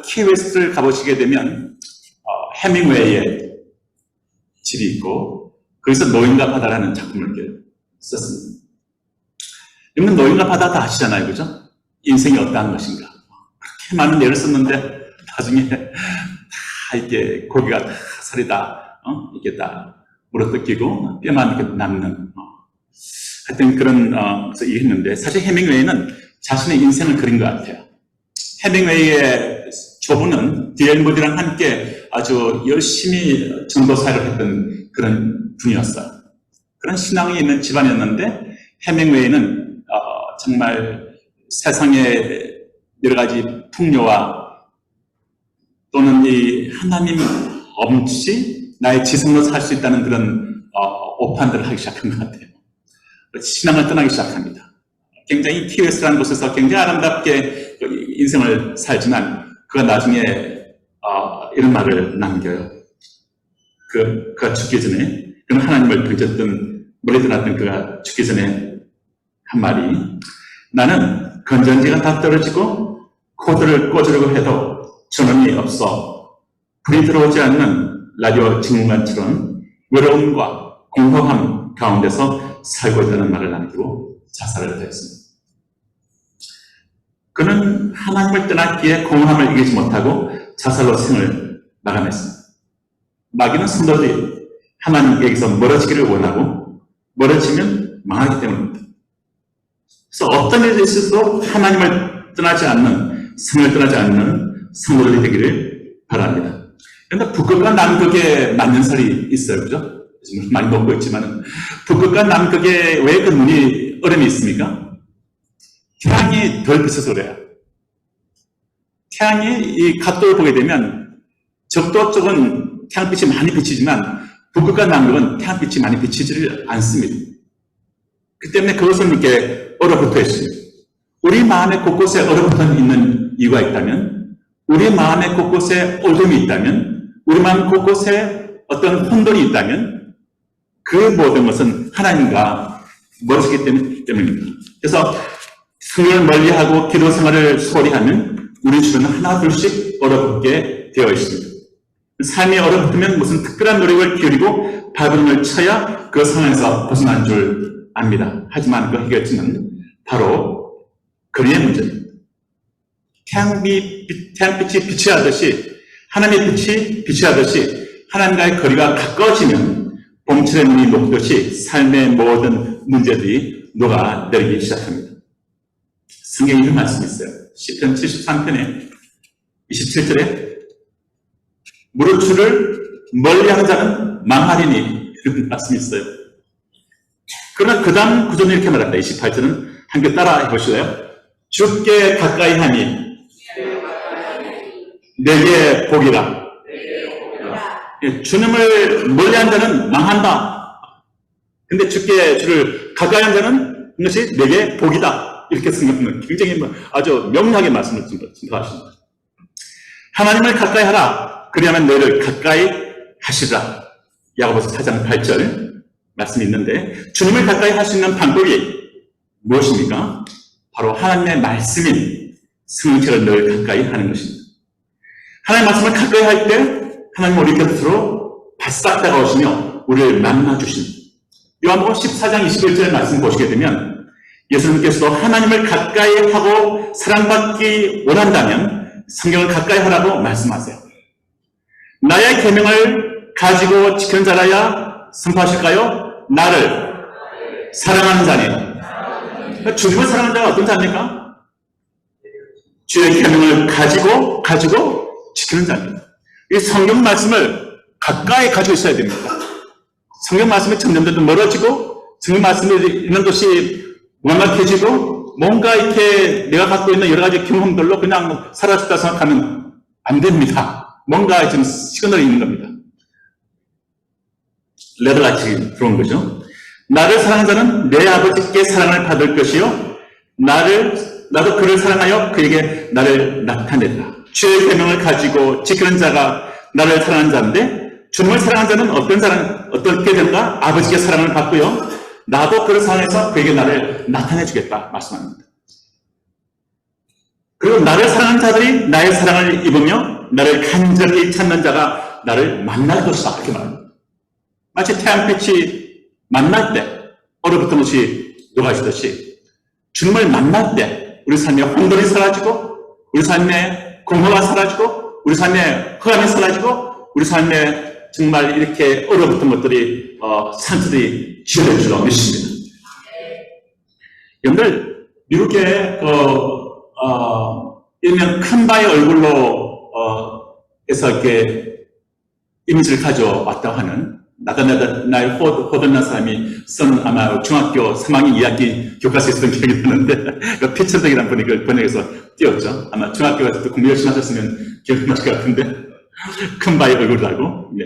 키웨스트를 가보시게 되면 해밍웨이의 집이 있고 거기서 노인과 바다라는 작품을 썼습니다. 여러분 노인과 바다 다 아시잖아요, 그죠? 인생이 어떠한 것인가. 그렇게 많은 예를 썼는데 나중에 다 이렇게 고기가 다 살이 다 이렇게 다 물어뜯기고 뼈만 이렇게 남는 하여튼 그런 그래서 얘기했는데 사실 해밍웨이는 자신의 인생을 그린 것 같아요. 해밍웨이의 조부는 D.L. 무디랑 함께 아주 열심히 전도사를 했던 그런 분이었어요. 그런 신앙이 있는 집안이었는데 해밍웨이는 정말 세상의 여러 가지 풍요와 또는 이 하나님 없이 나의 지성으로 살 수 있다는 그런 오판들을 하기 시작한 것 같아요. 신앙을 떠나기 시작합니다. 굉장히 키웨스트라는 곳에서 굉장히 아름답게 인생을 살지만 그가 나중에 이런 말을 남겨요. 그가 죽기 전에 그는 하나님을 던졌던 멀리 떠났던 그가 죽기 전에 한 말이 나는 건전지가 다 떨어지고 코드를 꽂으려고 해도 전원이 없어 불이 들어오지 않는 라디오 직무관처럼 외로움과 공허함 가운데서 살고 있다는 말을 남기고 자살을 했습니다. 그는 하나님을 떠났기에 공허함을 이기지 못하고 자살로 생을 마감했습니다. 마귀는 성도들이 하나님께서 멀어지기를 원하고 멀어지면 망하기 때문입니다. 그래서 어떤 일이 있어도 하나님을 떠나지 않는, 성을 떠나지 않는 성도들이 되기를 바랍니다. 그런데 북극과 남극에 맞는 설이 있어요. 그죠? 많이 먹고 있지만 북극과 남극에 왜 그 눈이 얼음이 있습니까? 태양이 덜 비쳐서 그래요. 태양이 이 각도를 보게 되면 적도 쪽은 태양빛이 많이 비치지만 북극과 남극은 태양빛이 많이 비치지를 않습니다. 그 때문에 그것은 이렇게 얼어붙어 있습니다. 우리 마음의 곳곳에 얼어붙어 있는 이유가 있다면, 우리 마음의 곳곳에 어둠이 있다면, 우리 마음 곳곳에 어떤 혼돈이 있다면 그 모든 것은 하나님과 멀어지기 때문입니다. 그래서 성경을 멀리하고 기도 생활을 소홀히 하면 우리 주변은 하나 둘씩 얼어붙게 되어 있습니다. 삶이 얼어붙으면 무슨 특별한 노력을 기울이고 발버둥을 쳐야 그 상황에서 벗어난 줄 압니다. 하지만 그 해결책은 바로 거리의 문제입니다. 태양빛이 비치하듯이 하나님의 빛이 비치하듯이 하나님과의 거리가 가까워지면 봄철의 눈이 녹듯이 삶의 모든 문제들이 녹아내리기 시작합니다. 성경에 이런 말씀이 있어요. 시편 73편에 27절에 무릇 주를 멀리하는 자는 망하리니 이런 말씀이 있어요. 그러나 그 다음 구절은 이렇게 말합니다. 28절은 함께 따라 해보실래요? 주께 가까이 하니 내게 복이라. 주님을 멀리한 자는 망한다. 근데 주를 가까이 한 자는 이것이 내게 복이다. 이렇게 생각하면 굉장히 아주 명료하게 말씀을 증거하십니다. 하나님을 가까이 하라. 그리하면 너를 가까이 하시라. 야고보서 4장 8절 말씀이 있는데 주님을 가까이 할 수 있는 방법이 무엇입니까? 바로 하나님의 말씀인 성령체를 늘 가까이 하는 것입니다. 하나님의 말씀을 가까이 할 때 하나님 우리 곁으로 바싹 다가오시며 우리를 만나주십니다. 요한복음 14장 21절 말씀 보시게 되면 예수님께서도 하나님을 가까이 하고 사랑받기 원한다면 성경을 가까이 하라고 말씀하세요. 나의 계명을 가지고 지키는 자라야 선포하실까요? 나를 사랑하는 자니. 주님을 사랑하는 자가 어떤 자입니까? 주의 계명을 가지고 지키는 자입니다. 이 성경 말씀을 가까이 가지고 있어야 됩니다. 성경 말씀이 점점 멀어지고 성경 말씀이 있는 것이 무감각해지고 뭔가 이렇게 내가 갖고 있는 여러 가지 경험들로 그냥 사라졌다 생각하면 안 됩니다. 뭔가 지금 시그널이 있는 겁니다. 레드라이트가 들어온 거죠. 나를 사랑하는 자는 내 아버지께 사랑을 받을 것이요 나도 그를 사랑하여 그에게 나를 나타내리라. 주의 계명을 가지고 지키는 자가 나를 사랑하는 자인데 주님을 사랑하는 자는 어떻게 되는가? 아버지께 사랑을 받고요. 나도 그를 사랑해서 그에게 나를 나타내 주겠다 말씀합니다. 그리고 그리고 나를 사랑하는 자들이 나의 사랑을 입으며 나를 간절히 찾는 자가 나를 만날 것이다. 이렇게 말합니다. 마치 태양빛이 만날 때 얼어붙은 것이 녹아지듯이 주님을 만날 때 우리 삶에 혼돈이 사라지고 우리 삶에 공허가 사라지고 우리 삶에 흑암이 사라지고 우리 삶에 정말 이렇게 얼어붙은 것들이 상처들이 지워질 줄로 믿습니다. 여러분들 미국의 일명 큰 바의 얼굴로 해서 이렇게 이미지를 가져왔다고 하는 나다나엘 호든이라는 사람이 쓴 아마 중학교 3학년 2학기 교과서에 쓰던 기억이 나는데 피처덕이라는 분이 그걸 번역해서 띄웠죠. 아마 중학교에서 또 공부 열심히 하셨으면 기억나실 것 같은데 큰 바의 얼굴이라고. 네.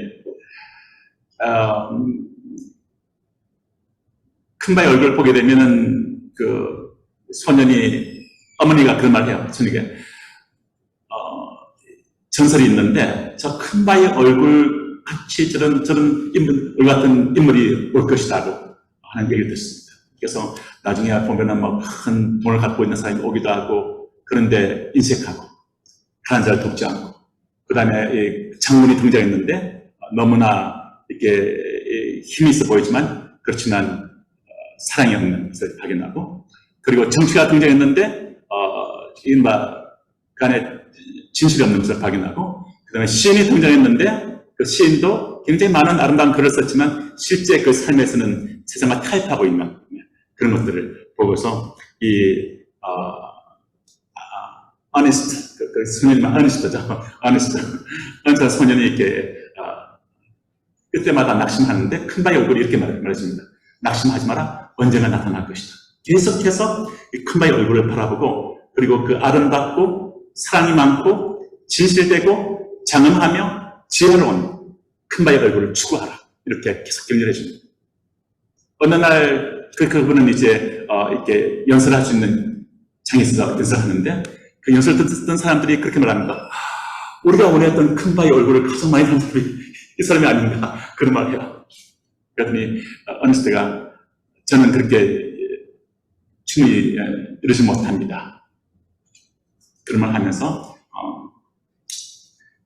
큰 바의 얼굴을 보게 되면은 그 소년이 어머니가 그런 말을 해요. 저녁에 전설이 있는데 저 큰 바의 얼굴 같이 저런 인물 같은 인물이 올 것이다고 하는 얘기를 듣습니다. 그래서 나중에 보면은 뭐 큰 돈을 갖고 있는 사람이 오기도 하고 그런데 인색하고 가난 자를 돕지 않고 그 다음에 장군이 등장했는데 너무나 이렇게 힘이 있어 보이지만 그렇지만 사랑이 없는 것을 발견하고 그리고 정치가 등장했는데 그 안에 진실이 없는 것을 발견하고 그 다음에 시인이 등장했는데 그 시인도 굉장히 많은 아름다운 글을 썼지만 실제 그 삶에서는 세상을 타협하고 있는 그런 것들을 보고서 이 honest, 그 소년이 honest죠. honest 소년이 이렇게 그때마다 낙심하는데 큰 바의 얼굴이 이렇게 말해줍니다. 낙심하지 마라. 언젠가 나타날 것이다. 계속해서 이 큰 바의 얼굴을 바라보고 그리고 그 아름답고 사랑이 많고 진실되고 장엄하며 지혜로운 큰 바의 얼굴을 추구하라. 이렇게 계속 격려해 줍니다. 어느 날 그분은 이제 이렇게 연설할 수 있는 장에서 연설하는데 그 연설 듣던 사람들이 그렇게 말합니다. 우리가 원했던 큰 바의 얼굴을 가장 많이 한 사람이 이 사람이 아닌가 그런 말을 해요. 그랬더니 어니스트가 저는 그렇게 충분히 이러지 못합니다. 그런 말 하면서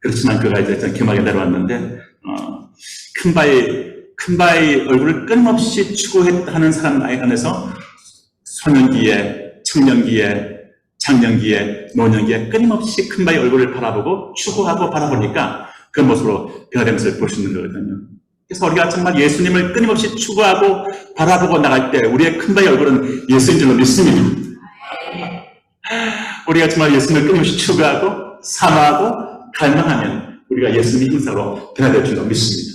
그렇지만 그가 이제 겸하게 내려왔는데 큰 바의 얼굴을 끊임없이 추구하는 사람 안에서 소년기에, 청년기에, 장년기에, 노년기에 끊임없이 큰 바의 얼굴을 바라보고 추구하고 바라보니까 그 모습으로 변화된 것을 볼 수 있는 거거든요. 그래서 우리가 정말 예수님을 끊임없이 추구하고 바라보고 나갈 때 우리의 큰 바의 얼굴은 예수인 줄로 믿습니다. 우리가 정말 예수님을 끊임없이 추구하고 사모하고 갈망하면 우리가 예수님의 형상으로 변화될 줄로 믿습니다.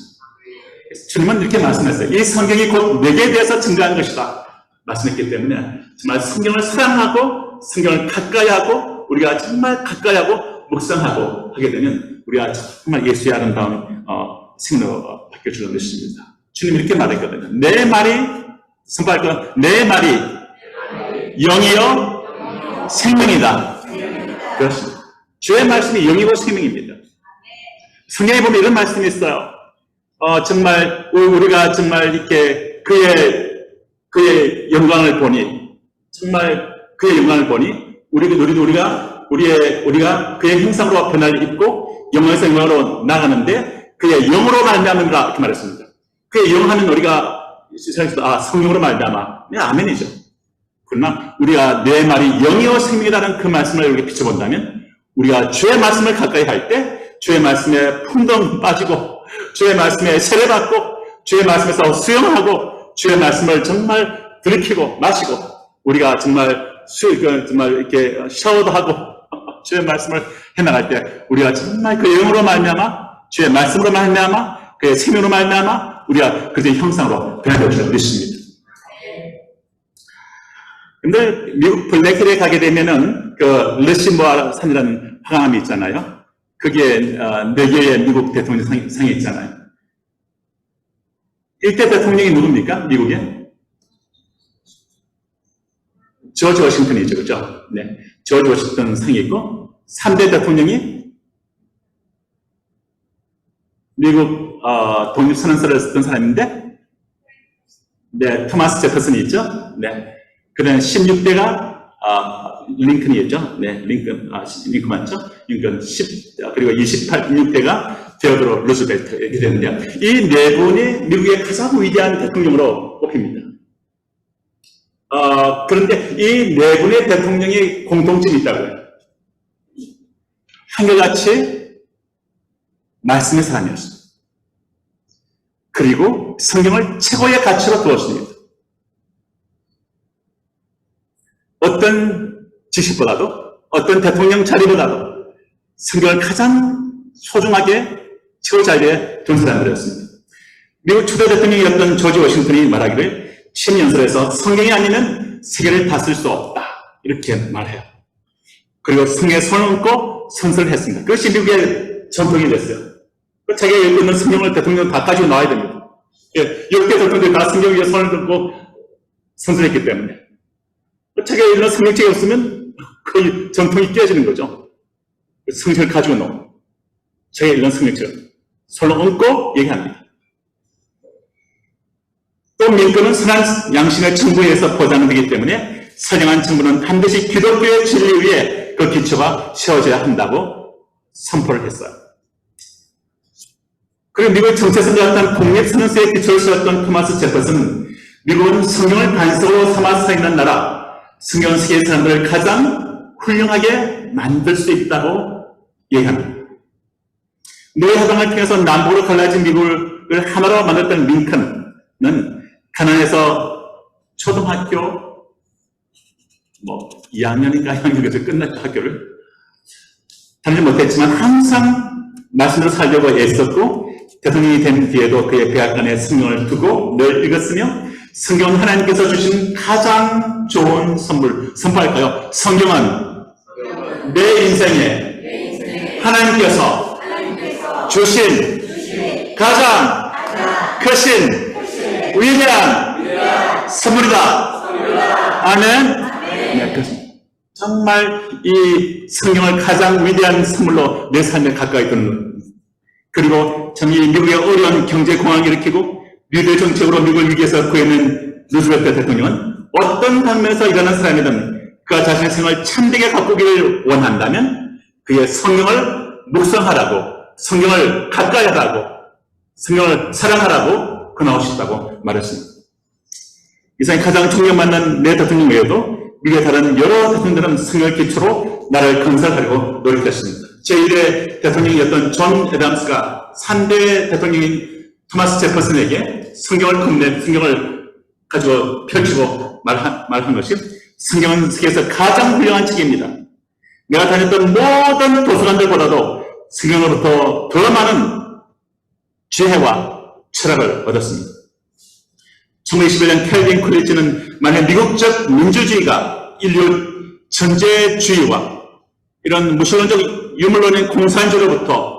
주님은 이렇게 말씀했어요. 이 성경이 곧 내게 대해서 증거한 것이다 말씀했기 때문에 정말 성경을 사랑하고 성경을 가까이 하고 우리가 정말 가까이 하고 묵상하고 하게 되면 우리가 정말 예수의 아름다운 생명으로 바뀔 줄로 믿습니다. 주님이 이렇게 말했거든요. 내 말이 선포할 건 내 말이 영이요 생명이다. 그렇습니다. 주의 말씀이 영이고 생명입니다. 성경에 보면 이런 말씀이 있어요. 정말 우리가 정말 이렇게 그의 영광을 보니 정말 그의 영광을 보니 우리가 그의 형상으로 변화를 입고 영광에서 영광으로 나가는데 그의 영으로 말미암는가 이렇게 말했습니다. 그의 영하면 우리가 세상에서 성령으로 말미암아. 네, 아멘이죠. 그러나 우리가 내 말이 영이요 생명이라는 그 말씀을 이렇게 비춰본다면 우리가 주의 말씀을 가까이 할 때 주의 말씀에 풍덩 빠지고 주의 말씀에 세례받고 주의 말씀에서 수영하고 주의 말씀을 정말 들이키고 마시고 우리가 정말 이렇게 샤워도 하고 주의 말씀을 해나갈 때 우리가 정말 그 영으로 말미암아 주의 말씀으로 말미암아 그의 생명으로 말미암아 우리가 그의 형상으로 변화될 줄 믿습니다. 근데 미국 블랙힐에 가게 되면은 그 르시모아 산이라는 황암이 있잖아요. 그게 4개의 미국 대통령 상이 있잖아요. 1대 대통령이 누굽니까? 미국에? 조지 워싱턴이죠. 그죠? 네. 조지 워싱턴 상이 있고 3대 대통령이 미국 독립선언서를 썼던 사람인데 네, 토마스 제퍼슨이 있죠. 네. 그다음 16대가 링컨이었죠. 네, 링컨 맞죠? 링컨 10, 그리고 28, 26대가 테오도로 루즈벨트 이렇게 되는데요. 이 네 분이 미국의 가장 위대한 대통령으로 꼽힙니다. 그런데 이 네 분의 대통령이 공통점이 있다고요. 한결같이 말씀의 사람이었습니다. 그리고 성경을 최고의 가치로 두었습니다. 어떤 지식보다도 어떤 대통령 자리보다도 성경을 가장 소중하게 최고 자리에 둔 사람들이었습니다. 미국 초대 대통령이었던 조지 워싱턴이 말하기를 신연설에서 성경이 아니면 세계를 다스릴 수 없다 이렇게 말해요. 그리고 성경에 손을 얹고 선서를 했습니다. 그것이 미국의 전통이 됐어요. 자기가 읽고 있는 성경을 대통령 다 가지고 나와야 됩니다. 10개 대통령들이 다 성경 위에 손을 얹고 선서했기 때문에 자기가 읽는 성경책이 없으면 그 전통이 깨지는 거죠. 성경을 가지고 나오고 자기가 읽는 성경책을 손을 얹고 얘기합니다. 또 민권은 선한 양심의 정부에서 보장되기 때문에 선량한 정부는 반드시 기독교의 진리 위에 그 기초가 세워져야 한다고 선포를 했어요. 그리고 미국의 정체성이었던 독립선언서의 기초를 세웠던 토마스 제퍼슨은 미국은 성경을 반석으로 삼아 서 있는 나라, 성경은 세계 사람들을 가장 훌륭하게 만들 수 있다고 얘기합니다. 노예해방을 통해서 남북으로 갈라진 미국을 하나로 만들었던 링컨은 가난해서 초등학교 2학년인가 1학년에서 끝났죠. 학교를 다니지 못했지만 항상 말씀으로 살려고 애썼고 대통령이 된 뒤에도 그의 백악관에 성경을 두고 늘 읽었으며 성경은 하나님께서 주신 가장 좋은 선포할까요? 성경은 내 인생에 하나님께서 주신 가장 크신 위대한 선물이다. 아멘. 네, 그렇습니다. 정말 이 성경을 가장 위대한 선물로 내 삶에 가까이 두는, 그리고 정말 미국의 어려운 경제 공황을 일으키고 미국의 정책으로 미국을 위기에서 구해낸 루즈벨트 대통령은 어떤 방면에서 일하는 사람이든 그가 자신의 생을 참되게 가꾸기를 원한다면 그의 성경을 묵상하라고, 성경을 가까이 하라고, 성경을 사랑하라고 권하고 말했습니다. 이상이 가장 존경받는 내 대통령 외에도 미국의 다른 여러 대통령들은 성경을 기초로 나라를 건설하려고 노력했습니다. 제1의 대통령이었던 존 애담스가 3대 대통령인 토마스 제퍼슨에게 성경을 가지고 펼치고 말한 것이 성경은 세계에서 가장 훌륭한 책입니다. 내가 다녔던 모든 도서관들보다도 성경으로부터 더 많은 지혜와 철학을 얻었습니다. 1921년 켈빈 콜리지는 만약 미국적 민주주의가 인류 전제주의와 이런 무신론적 유물론인 공산주의로부터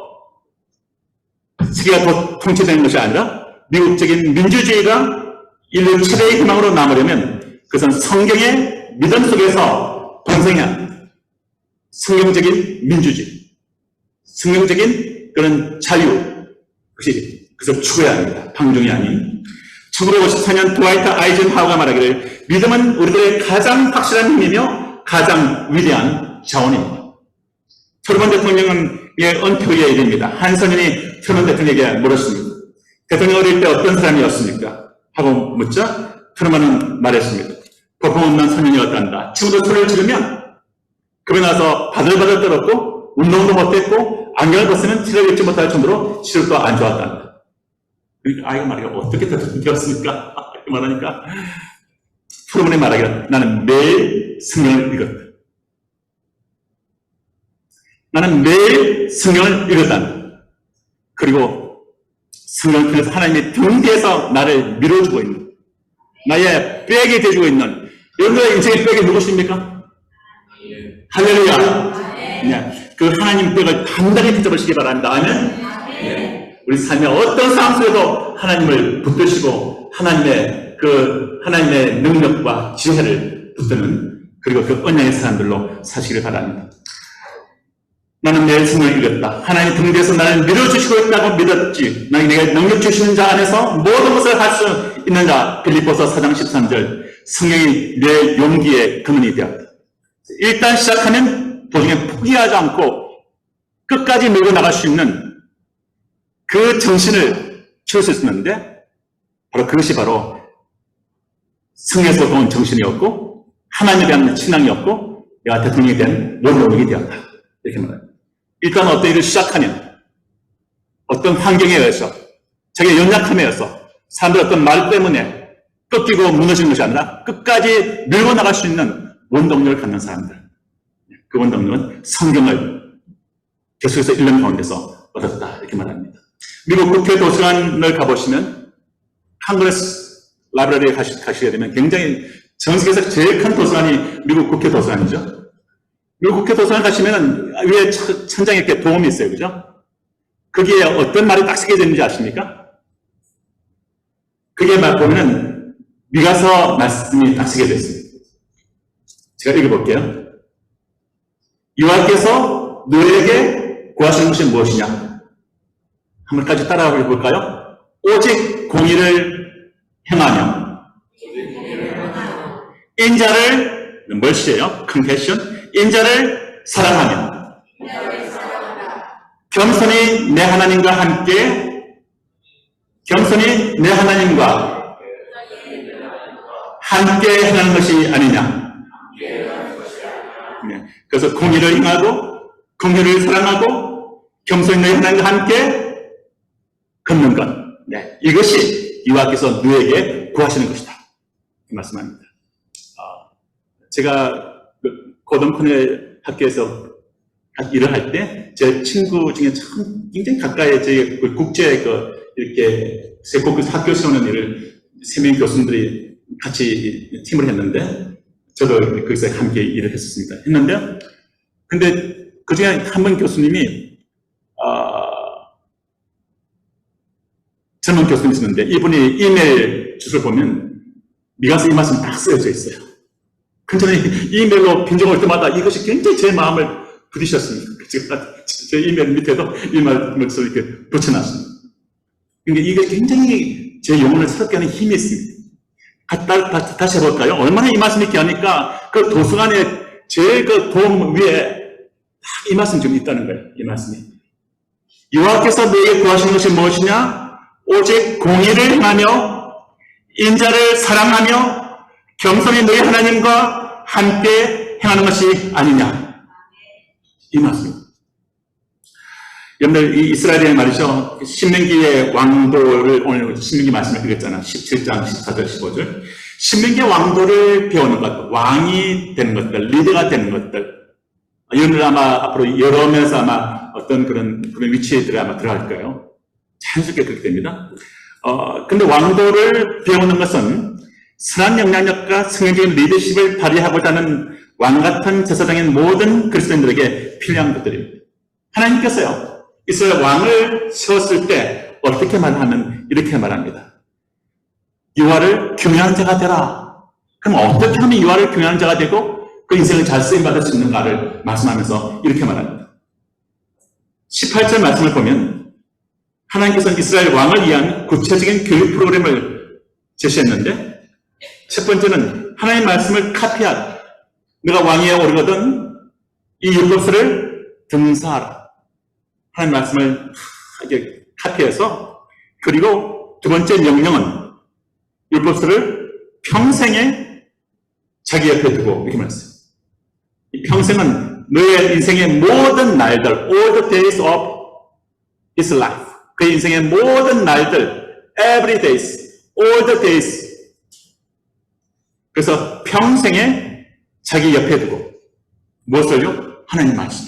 세계가 통치되는 것이 아니라 미국적인 민주주의가 인류 최대의 희망으로 남으려면 그것은 성경의 믿음 속에서 번성한 성경적인 민주주의, 성경적인 그런 자유, 그것을 추구해야 합니다. 방종이 아닌. 1954년 드와이트 아이젠하워가 말하기를 믿음은 우리들의 가장 확실한 힘이며 가장 위대한 자원입니다. 트루먼 대통령의 은퇴 일입니다. 한선인이 트루먼 대통령에게 물었습니다. 대통령 어릴 때 어떤 사람이었습니까? 하고 묻자 트루먼은 말했습니다. 거품 없는 소년이었단다. 친구들 소리를 지르면 급에 나서 바들바들 떨었고 운동도 못했고 안경을 벗으면 티를 입지 못할 정도로 시력도 안 좋았단다. 아이가 말이야 어떻게 대통령이 되었습니까? 이렇게 말하니까 트루먼이 말하기를 나는 매일 성경을 읽었다. 나는 매일 성경을 읽었다. 그리고 성경을 통해서 하나님의 등 뒤에서 나를 밀어주고 있는, 나의 백이 되어주고 있는, 여러분의 인생의 백이 누구십니까? 할렐루야. 네. 그 하나님 백을 단단히 붙잡으시기 바랍니다. 아멘. 네. 우리 삶의 어떤 상황 속에도 하나님을 붙드시고 하나님의 능력과 지혜를 붙드는, 그리고 그 언약의 사람들로 사시기를 바랍니다. 나는 매일 성경을 읽었다. 하나님 등 뒤에서 나를 밀어주시고 있다고 믿었지. 내게 능력 주시는 자 안에서 모든 것을 할 수 있는 자. 빌립보서 4장 13절. 성경이 내 용기의 근원이 되었다. 일단 시작하면 도중에 포기하지 않고 끝까지 밀고 나갈 수 있는 그 정신을 키울 수 있었는데, 바로 그것이 바로 성에서 온 정신이었고, 하나님에 대한 신앙이었고, 내가 대통령에 대한 원동력이 되었다. 이렇게 말합니다. 일단 어떤 일을 시작하면 어떤 환경에 의해서, 자기의 연약함에 의해서, 사람들 어떤 말 때문에 꺾이고 무너지는 것이 아니라 끝까지 밀고 나갈 수 있는 원동력을 갖는 사람들. 그 원동력은 성경을 계속해서 읽는 가운데서 얻었다. 이렇게 말합니다. 미국 국회 도서관을 가보시면, 한글에서 라이브러리에 가시게 되면 굉장히 전 세계에서 제일 큰 도서관이 미국 국회 도서관이죠. 미국 국회 도서관 가시면 위에 천장에 이렇게 도움이 있어요. 그죠? 거기에 어떤 말이 딱 쓰게 되는지 아십니까? 그게 보면은 미가서 말씀이 딱 쓰게 됐습니다. 제가 읽어볼게요. 여호와께서 너에게 구하시는 것이 무엇이냐? 한번까지 따라가 볼까요? 오직 공의를 행하며 인자를 멀시해요. compassion. 인자를 사랑하며 겸손히 내 하나님과 함께 행하는 것이 아니냐. 네. 그래서 공의를 행하고 공의를 사랑하고 겸손히 내 하나님과 함께 걷는 것. 네. 이것이 여호와께서 너에게 구하시는 것이다. 말씀합니다. 제가 고등학교 학교에서 일을 할 때 제 친구 중에 참 굉장히 가까이 저희 국제 이렇게 세곡 학교 세우는 일을 3명 교수님들이 같이 팀을 했는데 저도 거기서 함께 일을 했는데 근데 그 중에 한 분 교수님이 젊은 교수님이셨는데 이분이 이메일 주소를 보면 미가서 이 말씀이 딱 쓰여져 있어요. 근데 저는 이메일로 빈정 올 때마다 이것이 굉장히 제 마음을 부딪혔습니다. 제가 제 이메일 밑에도 이 말씀을 이렇게 붙여놨습니다. 그러니까 이게 굉장히 제 영혼을 새롭게 하는 힘이 있습니다. 다시 해볼까요? 얼마나 이 말씀이 있게 하니까 그 도서관에 제 그 도움 위에 이 말씀이 좀 있다는 거예요. 이 말씀이. 여호와께서 너에게 구하시는 것이 무엇이냐? 오직 공의를 행하며 인자를 사랑하며 겸손히 너희 하나님과 함께 행하는 것이 아니냐. 이 말씀입니다. 여러분들, 이 이스라엘의 말이죠. 신명기의 왕도를 오늘 신명기 말씀을 읽었잖아. 17장, 14절, 15절. 신명기의 왕도를 배우는 것, 왕이 되는 것들, 리더가 되는 것들. 여러분들 아마 앞으로 여러 면에서 아마 어떤 그런 위치에 아마 들어갈 거예요. 자연스럽게 그렇게 됩니다. 근데 왕도를 배우는 것은 선한 영향력과 성경적인 리더십을 발휘하고자 하는 왕 같은 제사장인 모든 그리스도인들에게 필요한 것들입니다. 하나님께서요, 이스라엘 왕을 세웠을 때 어떻게 말하면 이렇게 말합니다. 여호와를 경외하는 자가 되라. 그럼 어떻게 하면 여호와를 경외하는 자가 되고 그 인생을 잘 쓰임받을 수 있는가를 말씀하면서 이렇게 말합니다. 18절 말씀을 보면 하나님께서는 이스라엘 왕을 위한 구체적인 교육 프로그램을 제시했는데 첫 번째는 하나님의 말씀을 카피하라. 내가 왕위에 오르거든 이 율법서를 등사하라. 하나님의 말씀을 이렇게 카피해서, 그리고 두 번째 명령은 율법서를 평생에 자기 옆에 두고 이렇게 말했어요. 이 평생은 너의 인생의 모든 날들, all the days of his life. 그 인생의 모든 날들, every days, all the days. 그래서 평생에 자기 옆에 두고 무엇을요? 하나님 말씀.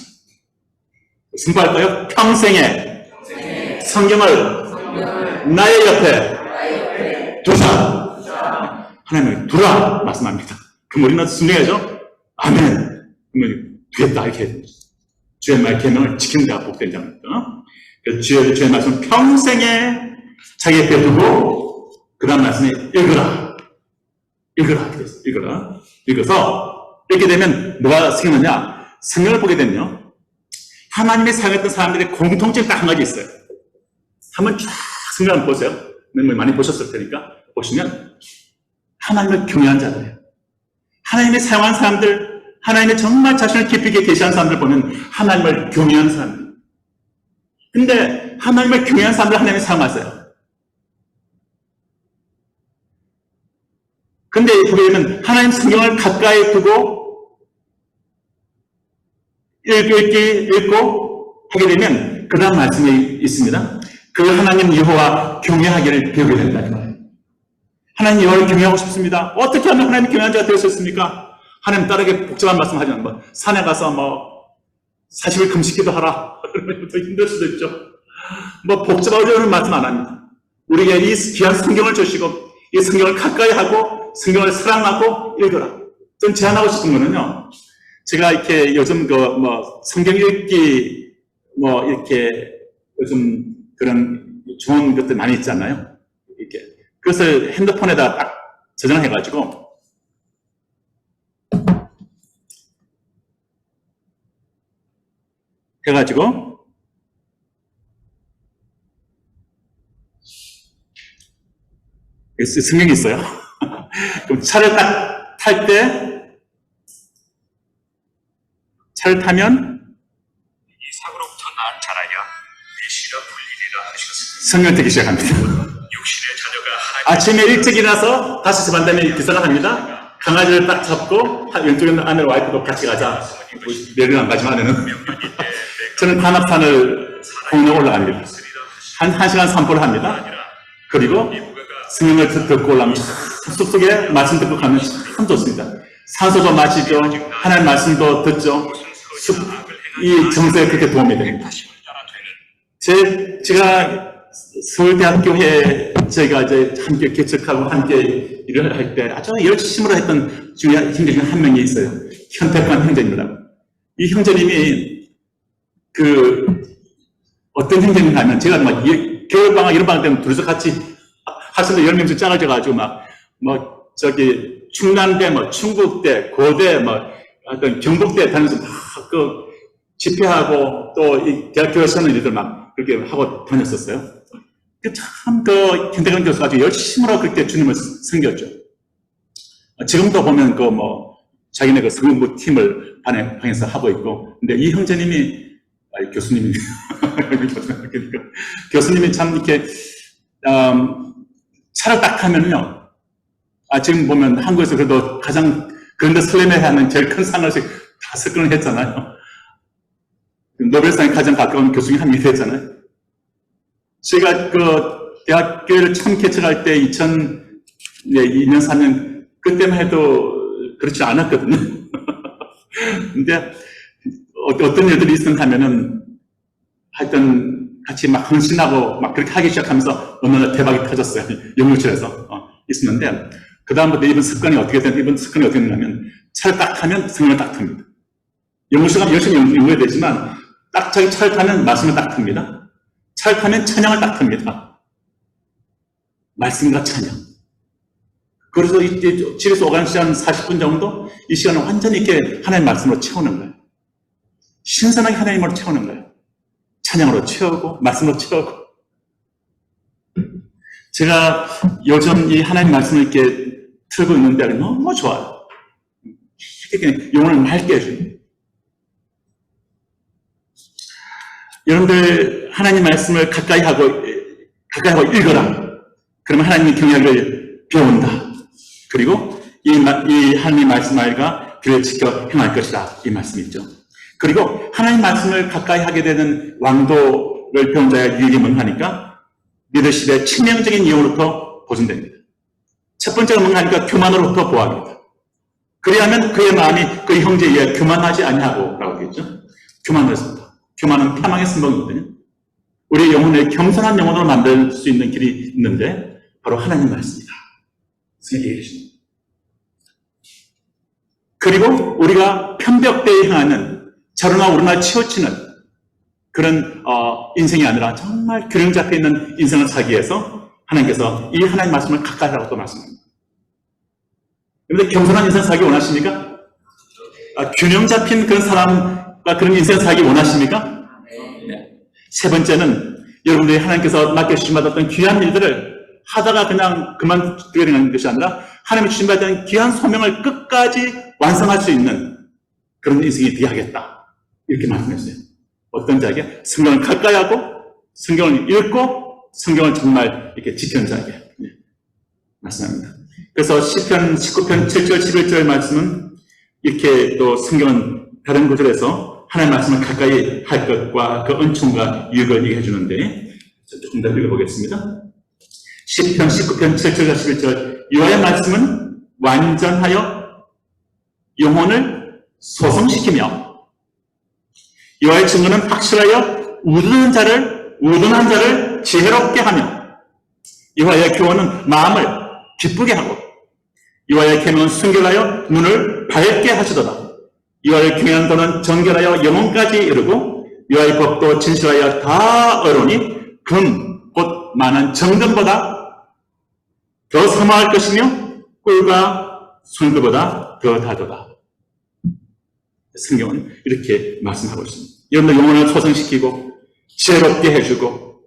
승부할까요? 평생에 성경을 나의 옆에 두자. 하나님을 두라 말씀합니다. 그럼 우리는 순종해야죠. 아멘. 그러면 두겠다 이렇게 주의 말 계명을 지키는 자가 복된 자입니다. 그래서 주의 말씀 평생에 자기 옆에 두고 그 다음 말씀에 읽어라. 읽어서 이렇게 되면 뭐가 생기느냐? 성경을 보게 되면요, 하나님이 사용했던 사람들의 공통점 딱 한 가지 있어요. 한번 쫙 성경을 보세요. 많이 보셨을 테니까 보시면 하나님을 경외한 자들이에요. 하나님이 사용한 사람들 하나님의 정말 자신을 깊이 있게 계시하는 사람들 보면 하나님을 경외하는 사람들. 근데 하나님을 경외하는 사람들 하나님이 사용하세요. 근데 보면 하나님 성경을 가까이 두고 읽고 하게 되면 그 다음 말씀이 있습니다. 그 하나님 여호와 경외하기를 배우게 된다. 하나님 여호와를 경외하고 싶습니다. 어떻게 하면 하나님 경외한 자가 될 수 있습니까? 하나님 따르게 복잡한 말씀 하지 않는 산에 가서 40일 금식기도 하라. 더 힘들 수도 있죠. 복잡하게 말씀 안 합니다. 우리에게 이 귀한 성경을 주시고 이 성경을 가까이 하고 성경을 사랑하고 읽어라. 전 제안하고 싶은 거는요. 제가 이렇게 요즘 성경 읽기 이렇게 요즘 그런 좋은 것들 많이 있잖아요. 이렇게 그것을 핸드폰에다 딱 저장해가지고 성경이 있어요. 그럼 차를 딱 탈 때, 차를 타면 이 사고로부터 나은 자라야 내시라 불리리라 하셨습니다. 성경 듣기 시작합니다. 육신의 자녀가 아침에 일찍 일어나서 5시 반 되면 기상을 합니다. 강아지를 딱 잡고 왼쪽에 있는 아내 와이프도 같이 가자. 내일은 안 가지만은 저는 단합산을 공원에 올라갑니다. 한 시간 산보를 합니다. 그리고 성경을 듣고 올라가면 숲속에 말씀 듣고 가면 참 좋습니다. 산소도 마시죠. 하나님의 말씀도 듣죠. 이 정서에 그렇게 도움이 됩니다. 제가 서울대학교에 저희가 이제 함께 개척하고 함께 일을 할 때 아주 열심으로 했던 중요한 형제 중에 한 명이 있어요. 현택관 형제님이라고. 이 형제님이 어떤 형제님 하면 제가 겨울방학 이런 방학 때문에 둘이서 같이 학생들 10명씩 짝을 저기 충남대, 충북대, 고대, 어떤 경북대 다니면서 집회하고 또 이 대학교에서는 일들 그렇게 하고 다녔었어요. 참 현대관 교수가 아주 열심히 그렇게 주님을 섬겼죠. 지금도 보면 자기네 성공부 팀을 방에서 하고 있고, 근데 이 형제님이 교수님이 교수님이 참 이렇게 차를 딱 하면요. 지금 보면 한국에서 그래도 가장 그런데 설레며 하는 제일 큰 상을 5건을 했잖아요. 노벨상에 가장 가까운 교수님 한 명이 됐잖아요. 제가 대학교를 처음 개척할 때 2002년, 3년 그때만 해도 그렇지 않았거든요. 근데 어떤 일들이 있었나 하면은 하여튼 같이 헌신하고 그렇게 하기 시작하면서 어느 날 대박이 터졌어요. 연구실에서 있었는데 그 다음부터 이번 습관이 어떻게 되냐면 차를 딱 타면 성경을 딱 틉니다. 연구실가 열심히 연구해야 되지만 딱 자기 차를 타면 말씀을 딱 틉니다. 차를 타면 찬양을 딱 틉니다. 말씀과 찬양. 그래서 이때 집에서 오가는 시간 40분 정도 이 시간을 완전히 이렇게 하나님의 말씀으로 채우는 거예요. 신선하게 하나님으로 채우는 거예요. 찬양으로 채우고 말씀으로 채우고. 제가 요즘 이 하나님 말씀을 이렇게 틀고 있는데 너무 좋아요. 이렇게 영혼을 맑게 해줍니다. 여러분들 하나님 말씀을 가까이 하고 읽어라. 그러면 하나님의 경향을 배운다. 그리고 이 하나님의 말씀 알가 귀를 지켜 행할 것이다. 이 말씀이 있죠. 그리고 하나님 말씀을 가까이 하게 되는 왕도를 배운 자의 유익이 뭔가 하니까 리더십의 치명적인 이유로부터 보존됩니다. 첫 번째가 뭔가 하니까 교만으로부터 보호합니다. 그리하면 그의 마음이 그의 형제에 의해 교만하지 아니하고 라고 하겠죠. 교만으로서부터. 교만은 패망의 선봉이거든요. 우리의 영혼을 겸손한 영혼으로 만들 수 있는 길이 있는데 바로 하나님 말씀이다. 얘기해 주십니다. 그리고 우리가 편벽대에 향하는 자루나 우르나 치우치는 그런 인생이 아니라 정말 균형 잡혀 있는 인생을 살기 위해서 하나님께서 이 하나님 말씀을 가까이 하라고 또 말씀합니다. 그런데 겸손한 인생 살기 원하십니까? 균형 잡힌 그런 사람과 그런 인생 살기 원하십니까? 네. 세 번째는 여러분들이 하나님께서 맡겨주신 받았던 귀한 일들을 하다가 그냥 그만두게 되는 것이 아니라 하나님이 주신 받은 귀한 소명을 끝까지 완성할 수 있는 그런 인생이 되어야겠다. 이렇게 말씀했어요. 어떤 자에게? 성경을 가까이 하고, 성경을 읽고, 성경을 정말 이렇게 지키는 자에게. 네. 말씀합니다. 그래서 시편 19편 7절, 11절 말씀은 이렇게 또 성경은 다른 구절에서 하나님의 말씀을 가까이 할 것과 그 은총과 유익을 얘기해 주는데, 조금 더 읽어보겠습니다. 시편 19편 7절과 11절, 여호와의 말씀은 완전하여 영혼을 소성시키며 여호와의 증거는 확실하여 우둔한 자를 지혜롭게 하며 여호와의 교훈은 마음을 기쁘게 하고 여호와의 계명은 순결하여 눈을 밝게 하시도다. 여호와의 경외하는 도는 정결하여 영혼까지 이르고 여호와의 법도 진실하여 다 의로니 금 곧 많은 정금보다 더 사모할 것이며 꿀과 순금보다 더 다도다. 성경은 이렇게 말씀하고 있습니다. 여러분들 영혼을 소성시키고 지혜롭게 해주고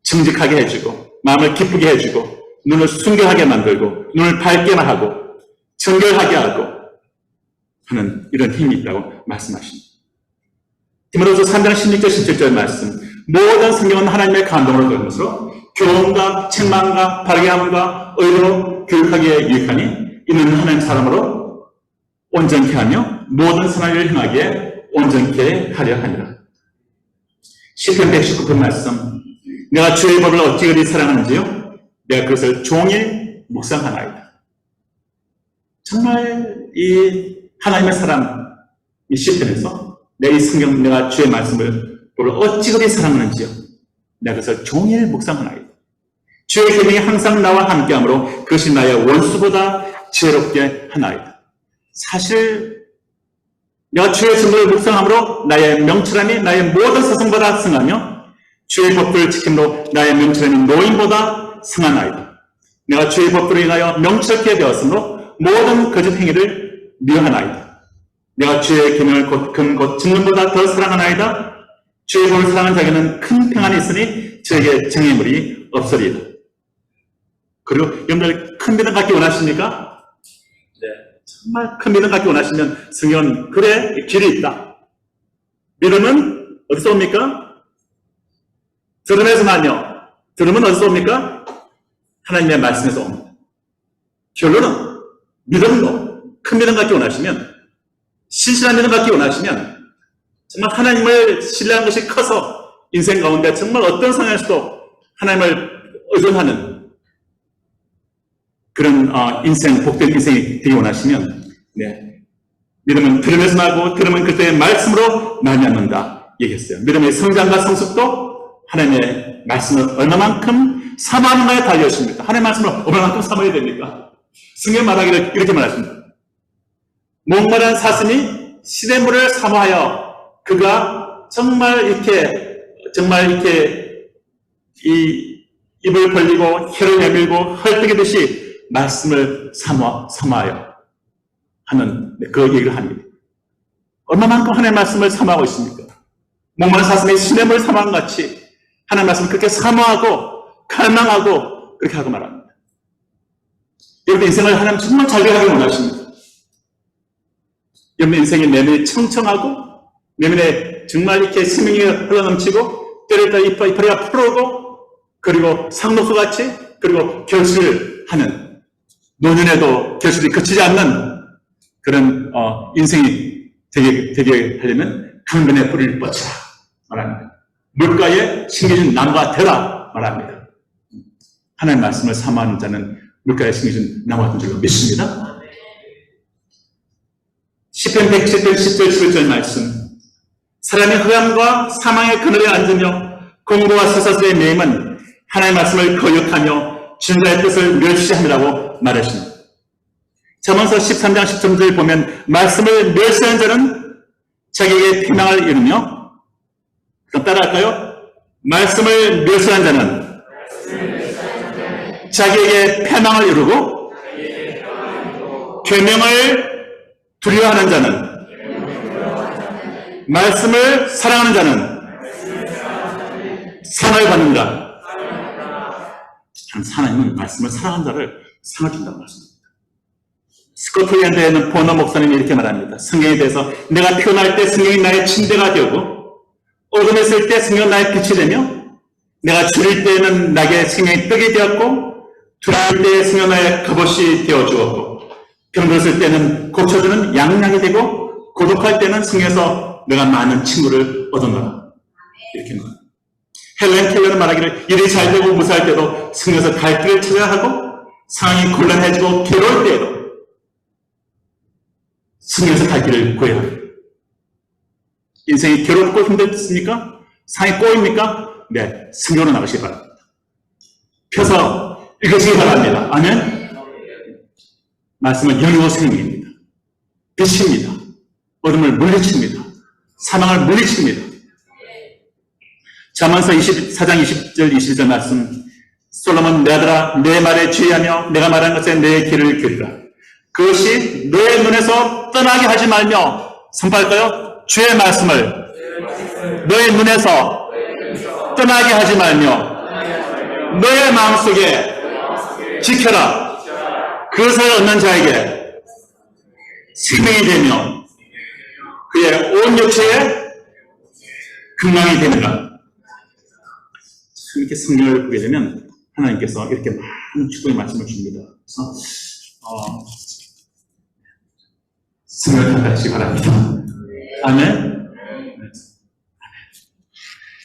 정직하게 해주고 마음을 기쁘게 해주고 눈을 순결하게 만들고 눈을 밝게만 하고 정결하게 하고 하는 이런 힘이 있다고 말씀하십니다. 디모데후서 3장 16절 17절 말씀, 모든 성경은 하나님의 감동으로 된 것으로 교훈과 책망과 바르게 함과 의로 교육하기에 유익하니 이는 하나님 사람으로 온전케 하며 모든 선한 일을 행하기에 온전케 하려 하니라. 시편 119편 말씀, 내가 주의 법을 어찌 그리 사랑하는지요? 내가 그것을 종일 묵상하나이다. 정말 이 하나님의 사람, 이 시편에서 내 이 성경, 내가 주의 말씀을 어찌 그리 사랑하는지요? 내가 그것을 종일 묵상하나이다. 주의 계명이 항상 나와 함께하므로 그것이 나의 원수보다 지혜롭게 하나이다. 사실 내가 주의 증거를 묵상함으로 나의 명철함이 나의 모든 스승보다 승하며 주의 법들을 지킴으로 나의 명철함이 노인보다 승하나이다. 내가 주의 법들을 인하여 명철케 되었으므로 모든 거짓 행위를 미워하나이다. 내가 주의 계명을 곧 증거보다 더 사랑하나이다. 주의 법을 사랑하는 자에게는 큰 평안이 있으니 저에게 장애물이 없으리이다. 그리고 여러분들 큰 믿음 갖기 원하십니까? 네, 정말 큰 믿음 갖기 원하시면 성경은 그래 길이 있다. 믿음은 어디서 옵니까? 들음에서만요. 들음은 어디서 옵니까? 하나님의 말씀에서 옵니다. 결론은 믿음도 큰 믿음 갖기 원하시면, 신실한 믿음 갖기 원하시면 정말 하나님을 신뢰하는 것이 커서 인생 가운데 정말 어떤 상황에서도 하나님을 의존하는 그런 인생, 복된 인생이 되기 원하시면, 네, 믿음은 들으면서 나고 들으면 그때의 말씀으로 말미암는다 얘기했어요. 믿음의 성장과 성숙도 하나님의 말씀을 얼마만큼 사모하는가에 달려 있습니다. 하나님의 말씀을 얼마만큼 사모해야 됩니까? 성경 말하기를 이렇게 말했습니다. 목마른 사슴이 시냇물을 사모하여 그가 정말 이렇게 이 입을 벌리고 혀를 내밀고 헐떡이듯이 말씀을 사모하여 하는 그 얘기를 합니다. 얼마만큼 하나님의 말씀을 사모하고 있습니까? 목마른 사슴이 시냇물을 사모한 같이 하나님의 말씀을 그렇게 사모하고 갈망하고 그렇게 하고 말합니다. 여러분 인생을 하나님 정말 잘 되게 원하십니다. 여러분 인생의 내면이 청청하고 내면에 정말 이렇게 생명이 흘러넘치고 때렸다 이파리가 푸르고 그리고 상록수같이 그리고 결실을 하는 노년에도 결실이 그치지 않는 그런 인생이 되게 하려면 강변에 뿌리를 뻗치라 말합니다. 물가에 심겨진 나무가 되라 말합니다. 하나님의 말씀을 사모하는 자는 물가에 심겨진 나무가 된 줄로 믿습니다. 시편 107편 10절 11절 말씀, 사람이 흑암과 사망의 그늘에 앉으며 공고와 쇠사슬에 매임은 하나님의 말씀을 거역하며 진자의 뜻을 멸시함이라고 말하십니다. 잠언서 13장 13절을 보면 말씀을 멸시하는 자는 자기에게 피망을 이루며, 그럼 따라할까요? 말씀을 멸시하는 자는 자기에게 패망을 이루고 계명을 두려워하는 자는 말씀을 사랑하는 자는 상을 받는다. 하나님은 말씀을 사랑하는 자를 상을 준다고 말씀합니다. 스코틀랜드에 있는 보너 목사님이 이렇게 말합니다. 성경에 대해서 내가 피어날 때 성경이 나의 침대가 되고 어둠에 있을 때 성경은 나의 빛이 되며 내가 줄일 때에는 나에게 성경이 떡이 되었고 두려울 때에 성경은 나의 갑옷이 되어 주었고 병들었을 때는 고쳐주는 양약이 되고 고독할 때는 성경에서 내가 많은 친구를 얻었노라. 이렇게 말합니다. 헬렌 켈러는 말하기를 일이 잘 되고 무사할 때도 성경에서 갈 길을 찾아야 하고 상황이 곤란해지고 괴로울 때에도 성경에서 갈 길을 구해야 합니다. 인생이 괴롭고 힘들습니까? 상황이 꼬입니까? 네, 성경으로 나가시기 바랍니다. 펴서 읽으시기 바랍니다. 아멘? 말씀은 영이고 생명입니다. 빛입니다. 어둠을 물리칩니다. 사망을 물리칩니다. 잠언서 24장 20절 21절 말씀 솔로몬 내 아들아 내 말에 주의하며 내가 말한 것에 내 귀를 기울이라. 그것이 너의 눈에서 떠나게 하지 말며 선포할까요? 주의 말씀을 너의 눈에서 떠나게 하지 말며 너의 마음속에 지켜라. 그것을 얻는 자에게 생명이 되며 그의 온 육체에 건강이 되느라. 이렇게 성경을 보게 되면 하나님께서 이렇게 많은 축복의 말씀을 줍니다. 그래서 성경을 감사하시기 바랍니다. 아멘.